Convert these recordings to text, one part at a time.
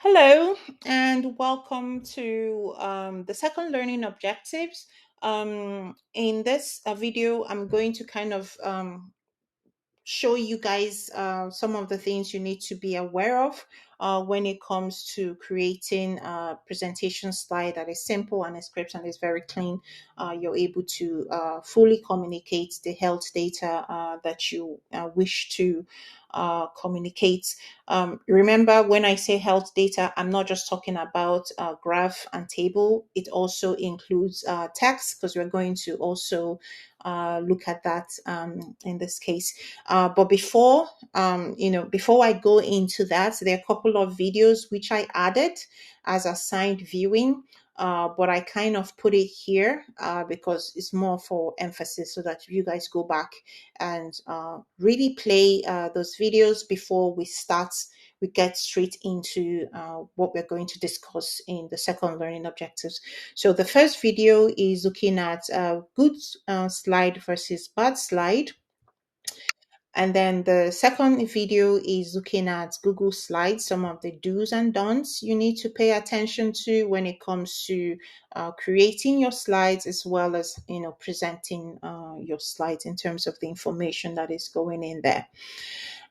Hello, and welcome to the second learning objectives. In this video, I'm going to kind of show you guys some of the things you need to be aware of when it comes to creating a presentation slide that is simple and a script and is very clean. You're able to fully communicate the health data that you wish to communicate. Remember, when I say health data, I'm not just talking about graph and table. It also includes text because we're going to also look at that in this case. But before I go into that, there are a couple of videos which I added as assigned viewing. But I kind of put it here because it's more for emphasis so that you guys go back and really play those videos before we get straight into what we're going to discuss in the second learning objectives. So the first video is looking at good slide versus bad slide. And then the second video is looking at Google Slides, some of the do's and don'ts you need to pay attention to when it comes to creating your slides as well as presenting your slides in terms of the information that is going in there.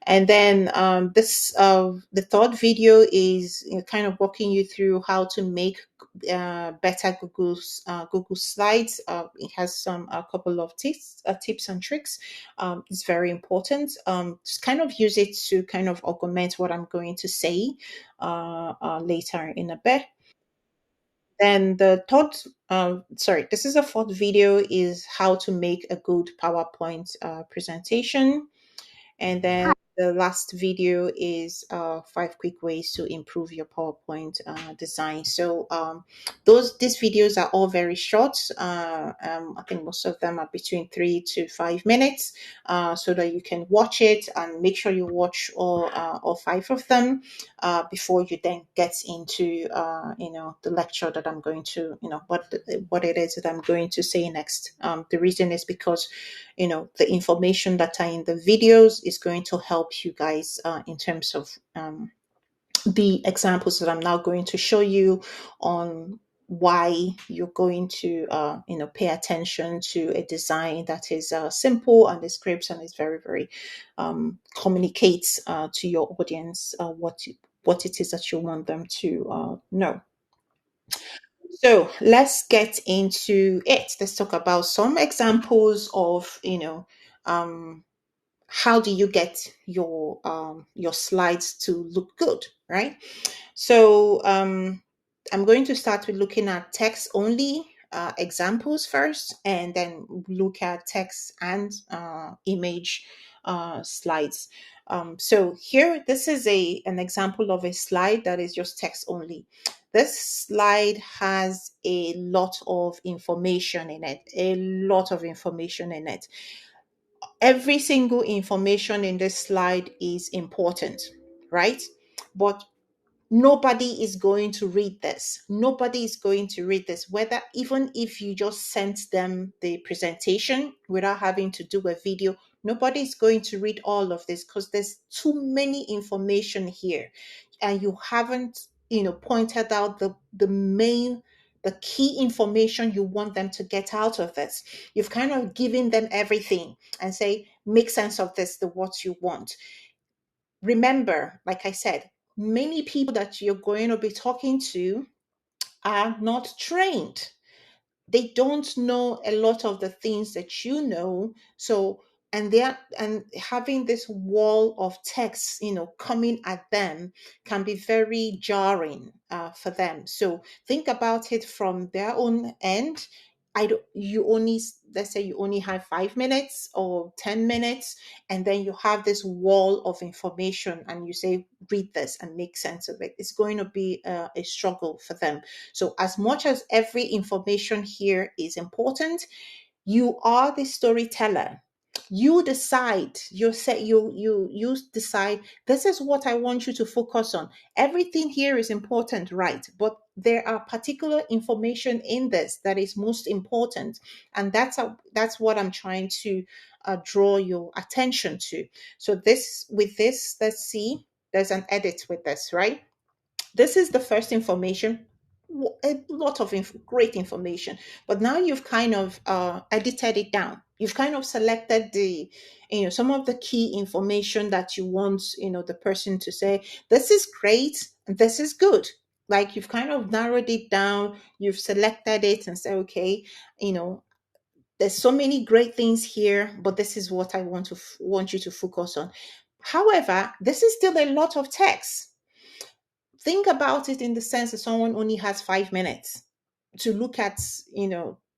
And then the third video is kind of walking you through how to make better Google Slides. It has a couple of tips and tricks. It's very important. Just kind of use it to kind of augment what I'm going to say later in a bit. Then this is a fourth video is how to make a good PowerPoint presentation. And then the last video is 5 quick ways to improve your PowerPoint design. So these videos are all very short. I think most of them are between 3 to 5 minutes, so that you can watch it and make sure you watch all five of them before you then get into the lecture that I'm going to what it is that I'm going to say next. The reason is because the information that are in the videos is going to help you guys in terms of the examples that I'm now going to show you on why you're going to pay attention to a design that is simple and the scripts and is very very communicates to your audience what it is that you want them to know. So let's get into it. Let's talk about some examples of um, how do you get your slides to look good, right? So I'm going to start with looking at text only examples first, and then look at text and image slides. So here, this is an example of a slide that is just text only. This slide has a lot of information in it, a lot of information in it. Every single information in this slide is important, right? But nobody is going to read this. Nobody is going to read this, whether even if you just sent them the presentation without having to do a video, nobody is going to read all of this because there's too many information here. And you haven't, pointed out the key information you want them to get out of this. You've kind of given them everything and say, make sense of this, the what you want. Remember, like I said, many people that you're going to be talking to are not trained. They don't know a lot of the things that you know. So, and having this wall of text, coming at them can be very jarring for them. So think about it from their own end. I don't, you only, let's say you only have 5 minutes or 10 minutes, and then you have this wall of information and you say, read this and make sense of it. It's going to be a struggle for them. So as much as every information here is important, you are the storyteller. You decide. You decide. This is what I want you to focus on. Everything here is important, right? But there are particular information in this that is most important, and that's what I'm trying to draw your attention to. So let's see. There's an edit with this, right? This is the first information, a lot of great information, but now you've kind of edited it down. You've kind of selected the, some of the key information that you want, the person to say, this is great, this is good. Like you've kind of narrowed it down, you've selected it and say, okay, you know, there's so many great things here, but this is what I want you to focus on. However, this is still a lot of text. Think about it in the sense that someone only has 5 minutes to look at,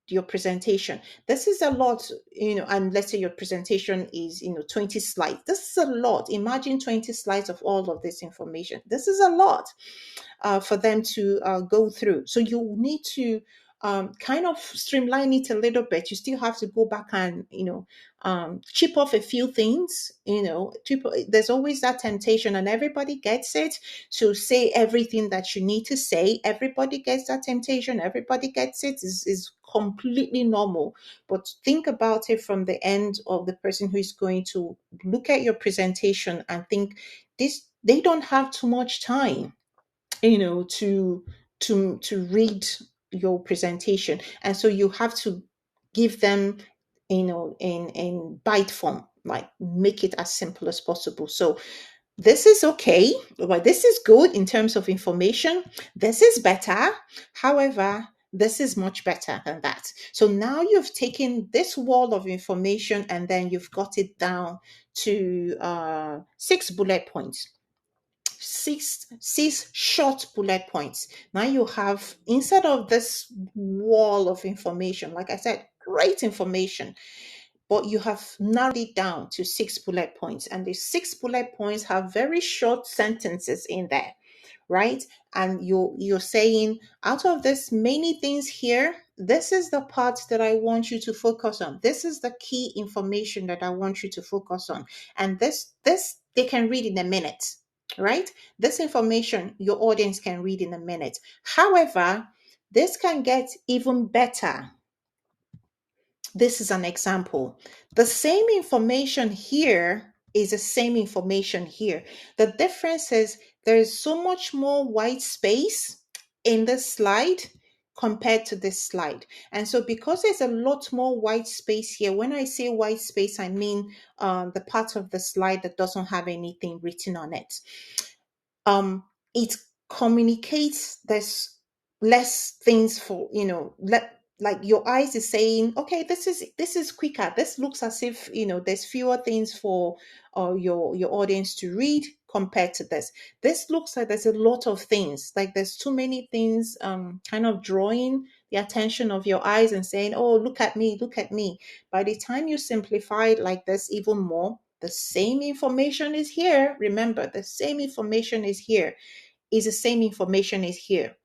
your presentation. This is a lot, and let's say your presentation is, 20 slides. This is a lot. Imagine 20 slides of all of this information. This is a lot for them to go through. So you need to kind of streamline it a little bit. You still have to go back and, chip off a few things. There's always that temptation, and everybody gets it, to say everything that you need to say. Everybody gets that temptation. Everybody gets it. Is completely normal. But think about it from the end of the person who is going to look at your presentation and think, this, they don't have too much time, to read your presentation. And so you have to give them, in bite form, like make it as simple as possible. So this is okay, but this is good in terms of information. This is better. However, this is much better than that. So now you've taken this wall of information and then you've got it down to 6 bullet points, six short bullet points. Now you have, instead of this wall of information, like I said, great information, but you have narrowed it down to 6 bullet points, and the 6 bullet points have very short sentences in there, right? And you're saying, out of this many things here, this is the part that I want you to focus on. This is the key information that I want you to focus on. And this they can read in a minute, right? This information your audience can read in a minute. However, this can get even better. This is an example. The same information here is the same information here. The difference is there is so much more white space in this slide compared to this slide. And so because there's a lot more white space here, when I say white space, I mean the part of the slide that doesn't have anything written on it. It communicates, there's less things for, like your eyes is saying, okay, this is quicker, this looks as if, there's fewer things for your audience to read compared to this looks like there's a lot of things, like there's too many things, kind of drawing the attention of your eyes and saying, oh, look at me, look at me. By the time you simplify it like this even more, the same information is here. Remember, the same information is here, is the same information is here.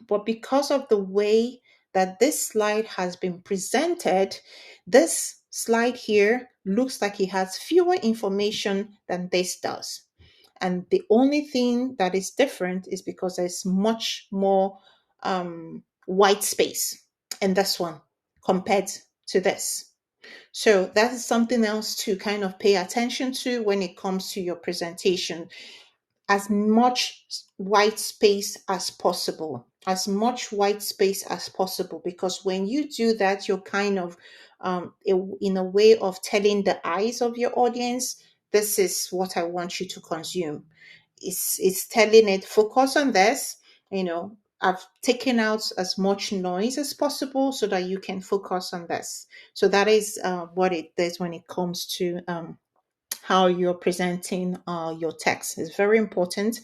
But because of the way that this slide has been presented, this slide here looks like it has fewer information than this does. And the only thing that is different is because there's much more white space in this one compared to this. So that is something else to kind of pay attention to when it comes to your presentation. As much white space as possible, as much white space as possible, because when you do that, you're kind of in a way of telling the eyes of your audience, this is what I want you to consume. It's telling it, focus on this. I've taken out as much noise as possible so that you can focus on this. So that is what it does when it comes to how you're presenting your text. It's very important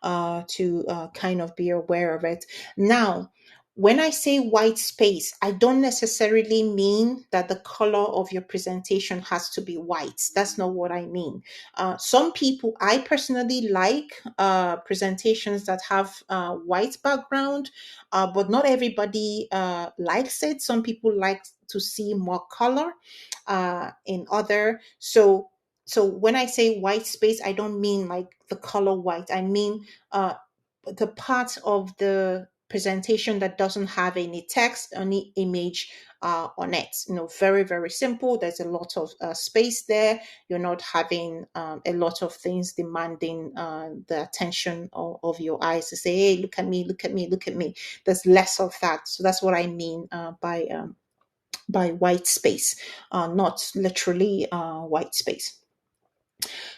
to kind of be aware of it. Now, when I say white space, I don't necessarily mean that the color of your presentation has to be white. That's not what I mean. Some people, I personally like presentations that have white background, but not everybody likes it. Some people like to see more color in other. So when I say white space, I don't mean like the color white. I mean the part of the presentation that doesn't have any text, any image on it. Very, very simple. There's a lot of space there. You're not having a lot of things demanding the attention of your eyes to say, hey, look at me, look at me, look at me. There's less of that. So that's what I mean by white space, not literally white space.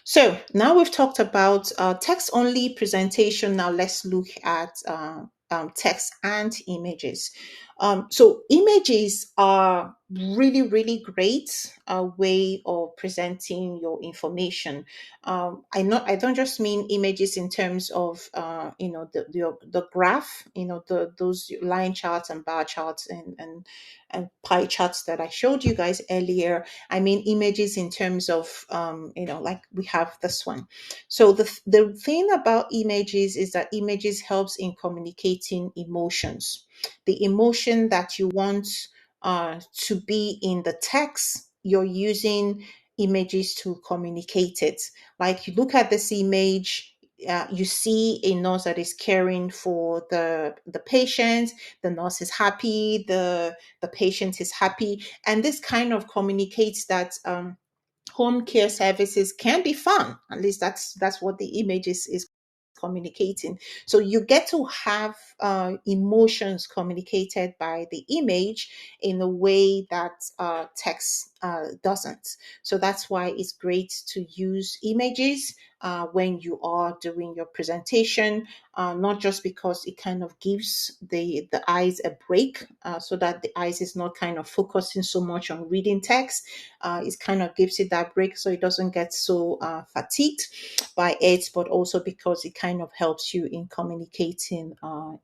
So now we've talked about text-only presentation. Now let's look at text and images. So images are really, really great way of presenting your information. I don't just mean images in terms of the graph, those line charts and bar charts and pie charts that I showed you guys earlier. I mean images in terms of like we have this one. So the thing about images is that images helps in communicating emotions. The emotion that you want to be in the text, you're using images to communicate it. Like you look at this image, you see a nurse that is caring for the patient. The nurse is happy, the patient is happy, and this kind of communicates that home care services can be fun. At least that's what the image is communicating. So you get to have emotions communicated by the image in a way that text doesn't. So that's why it's great to use images when you are doing your presentation, not just because it kind of gives the eyes a break, so that the eyes is not kind of focusing so much on reading text. It kind of gives it that break so it doesn't get so fatigued by it, but also because it kind of helps you in communicating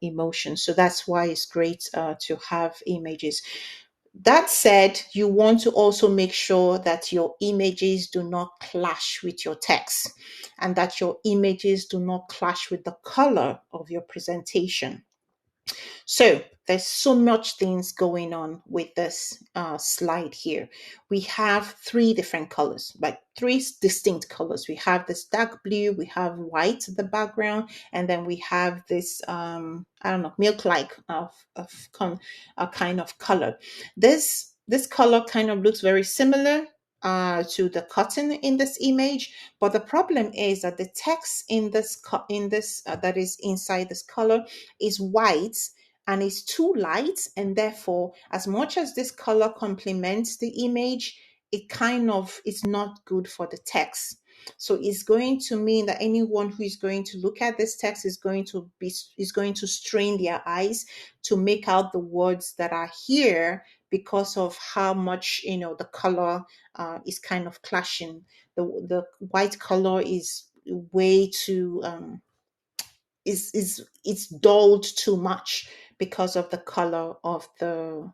emotions. So that's why it's great to have images. That said, you want to also make sure that your images do not clash with your text and that your images do not clash with the color of your presentation. So there's so much things going on with this slide here. We have three different colors, like three distinct colors. We have this dark blue, we have white in the background, and then we have this, I don't know, milk-like kind of color. This color kind of looks very similar to the cotton in this image, but the problem is that the text in this that is inside this color is white and it's too light, and therefore as much as this color complements the image, it kind of is not good for the text. So it's going to mean that anyone who is going to look at this text is going to strain their eyes to make out the words that are here because of how much the color is kind of clashing. The white color is way too is it's dulled too much because of the color of the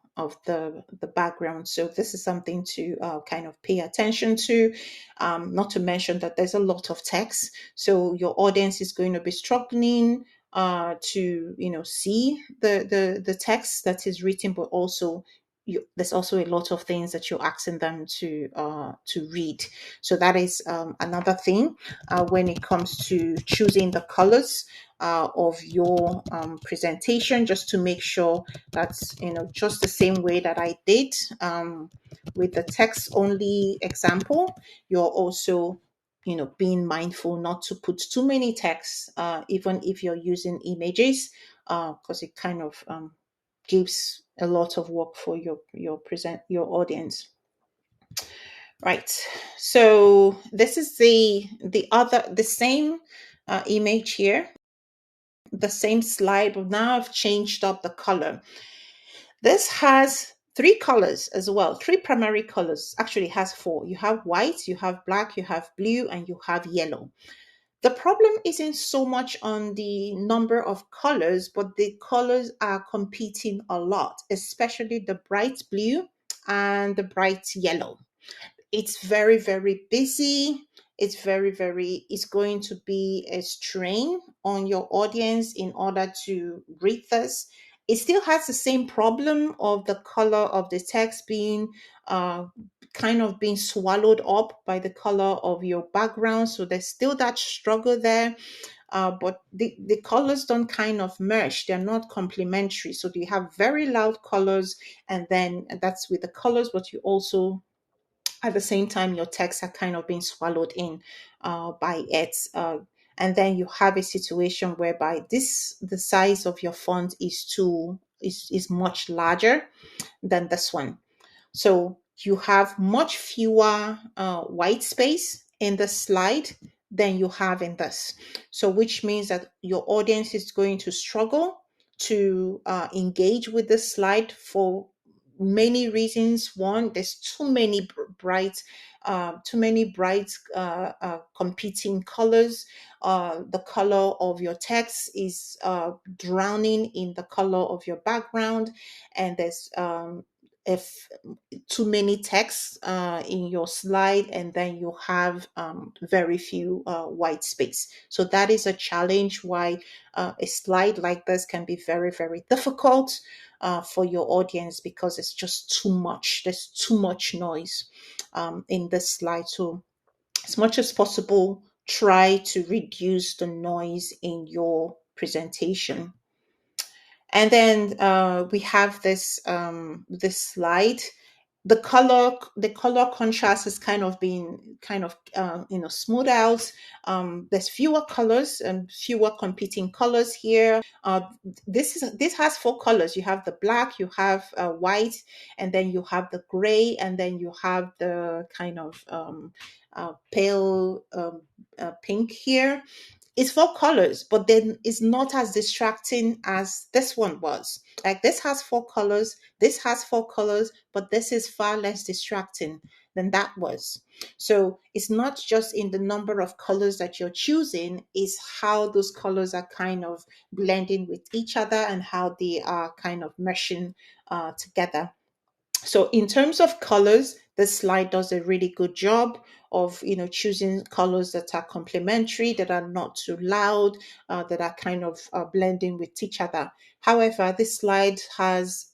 background. So this is something to kind of pay attention to. Not to mention that there's a lot of text, so your audience is going to be struggling to see the text that is written, but also there's also a lot of things that you're asking them to read. So that is another thing when it comes to choosing the colors of your presentation, just to make sure that's just the same way that I did with the text only example. You're also being mindful not to put too many texts, even if you're using images, because it kind of gives a lot of work for your audience. Right. So this is the same image here, the same slide, but now I've changed up the color. This has three colors as well, three primary colors. Actually, it has four. You have white, you have black, you have blue, and you have yellow. The problem isn't so much on the number of colors, but the colors are competing a lot, especially the bright blue and the bright yellow. It's very, very busy. It's going to be a strain on your audience in order to read this. It still has the same problem of the color of the text being kind of being swallowed up by the color of your background. So there's still that struggle there. but the colors don't kind of merge. They're not complementary. So you have very loud colors, and then that's with the colors, but you also at the same time your text are kind of being swallowed in by it. And then you have a situation whereby the size of your font is much larger than this one. So you have much fewer white space in the slide than you have in this. So which means that your audience is going to struggle to engage with the slide for many reasons. One, there's too many bright competing colors. The color of your text is drowning in the color of your background, and there's if too many texts in your slide, and then you have very few white space. So that is a challenge why a slide like this can be very, very difficult for your audience, because it's just too much. There's too much noise in this slide. So as much as possible, try to reduce the noise in your presentation. And then we have this slide. The color contrast has kind of been smoothed out. There's fewer colors and fewer competing colors here. This has four colors. You have the black, you have white, and then you have the gray, and then you have the kind of pale pink here. It's four colors, but then it's not as distracting as this one was. Like this has four colors, this has four colors, but this is far less distracting than that was. So it's not just in the number of colors that you're choosing, it's how those colors are kind of blending with each other and how they are kind of meshing together. So in terms of colors, this slide does a really good job of choosing colors that are complementary, that are not too loud, that are kind of blending with each other. However, this slide has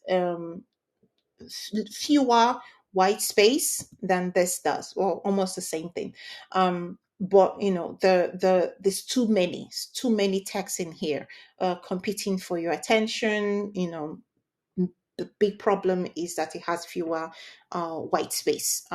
fewer white space than this does, or almost the same thing. But there's too many texts in here competing for your attention. The big problem is that it has fewer white space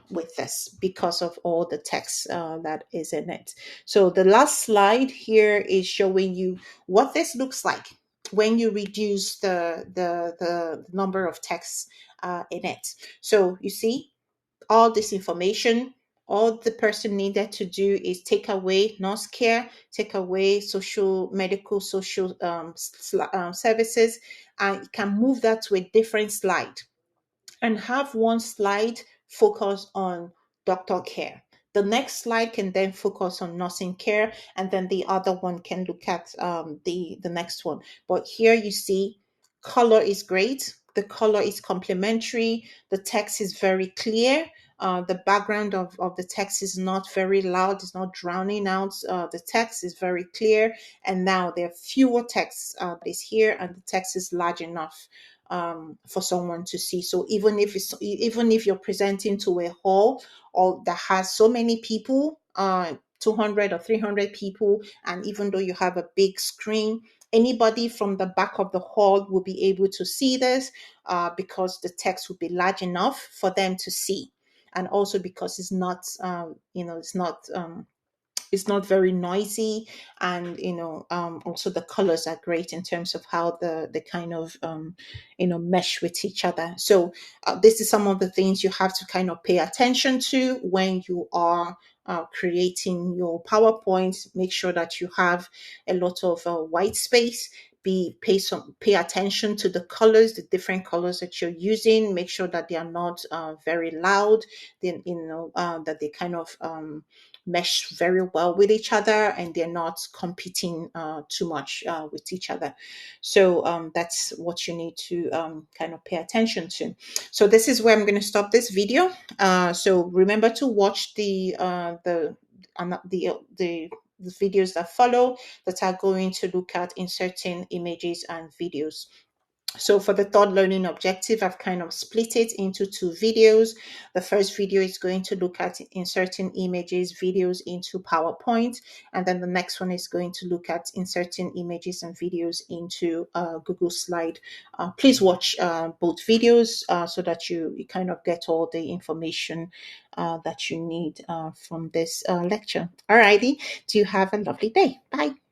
with this, because of all the text that is in it. So the last slide here is showing you what this looks like when you reduce the number of texts in it. So you see all this information. All the person needed to do is take away nurse care, take away social services, and you can move that to a different slide and have one slide focus on doctor care. The next slide can then focus on nursing care, and then the other one can look at the next one. But here you see color is great. The color is complementary. The text is very clear. The background of the text is not very loud. It's not drowning out. The text is very clear. And now there are fewer texts that is here, and the text is large enough for someone to see. So even if you're presenting to a hall or that has so many people, 200 or 300 people, and even though you have a big screen, anybody from the back of the hall will be able to see this because the text will be large enough for them to see, and also because it's not very noisy, and also the colors are great in terms of how the kind of mesh with each other. So this is some of the things you have to kind of pay attention to when you are creating your PowerPoint. Make sure that you have a lot of white space. Pay attention to the colors, the different colors that you're using. Make sure that they are not very loud. Then that they kind of mesh very well with each other, and they're not competing too much with each other. So that's what you need to kind of pay attention to. So this is where I'm going to stop this video. So remember to watch the videos that follow, that are going to look at inserting images and videos. So for the third learning objective, I've kind of split it into two videos. The first video is going to look at inserting images, videos into PowerPoint. And then the next one is going to look at inserting images and videos into Google Slide. Please watch both videos so that you kind of get all the information that you need from this lecture. Alrighty, do you have a lovely day? Bye.